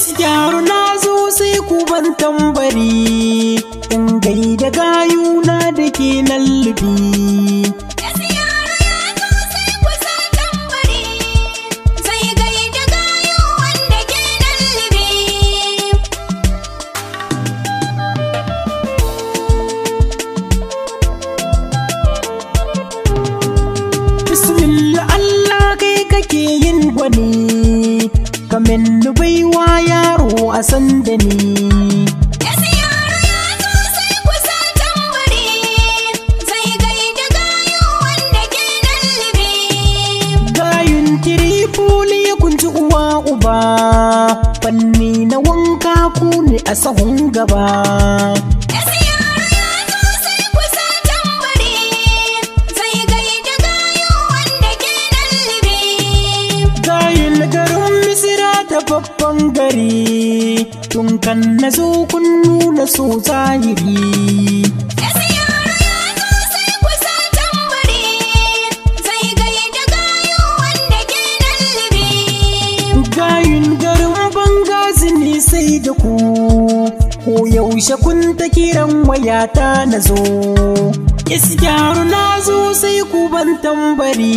Isgyaru na zo sai ku ban tambari, in gaida gayuna da ke lallubi. Isgyaru ya zo sai ku sa tambari, zai gaida gayu wanda ke lallubi. Bismillah Allah kai kake yin gwani, kamin baiwa yaro a sanda ni. Isgyaru ya zo sai ku sa tambari, zai gaida gayu wanda ke lallubi. Gayun tirifuli kun ji uwa uba, fanni na wanka ku ne a sahun gaba. Isgyaru ya zo sai ku sa tambari, zai gaida gayu wanda ke lallubi. Gayun garin Misira ta babban gari, tun kan na zo kun nuna so zahiri. Isgyaru ya zo sai ku sa tambari, zai gaida gayu wanda ke lallubi. Gayun garin Bangazi ne sai da ku, ko yaushe kun ta kiran wayata na zo. Isgyaru na zo sai ku ban tambari,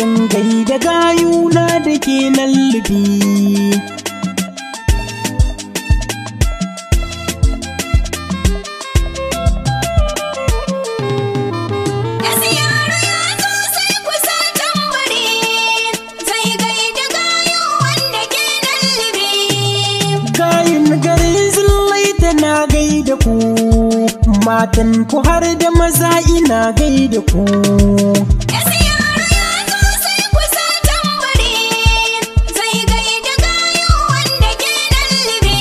in gaida gayuna da ke lallubi. Isgyaru ya zo sai ku sa tambari, zai gaida gayu wanda ke lallubi. Gayun garin Zillai tana gaida ku, matan ku har da maza ina gaida ku. Isgyaru ya zo sai ku sa tambari, zai gaida gayu wanda ke lallubi.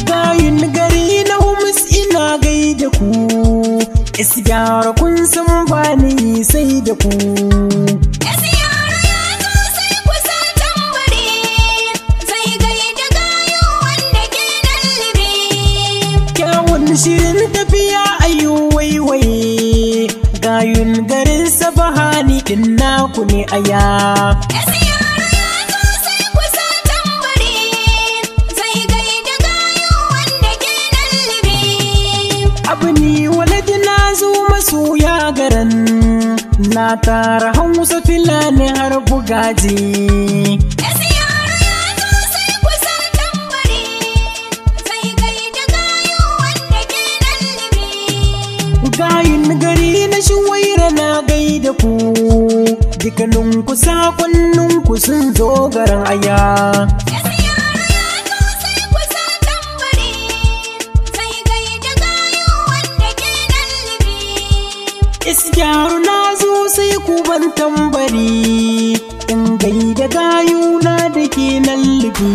Gayun gari na Humus ina gaida ku, Isgyaru kun san bani sai da ku. Isgyaru ya zo sai ku sa tambari, zai gaida gayu wanda ke lallubi. Kyawun shirin tafiya ayo waiwaye, gayun garin Sabahani din naku ne aya. Isgyaru ya zo sai ku sa tambari, zai gaida gayu wanda ke lallubi. Abu ni waladi na zo masoya garan, na tara Hausa Fulani har Bugaji. Isgyaru ya zo sai ku sa tambari, zai gaida gayu wanda ke lallubi. Gayun gari na Shuwaira na gaida ku, dukkaninku sakonninku sun zo garin aya. Isgyaru ya zo sai ku sa tambari, zai gaida gayu wanda ke lallubi. Isgyaru na zo sai ku ban tambari, in gaida gayuna da ke lallubi.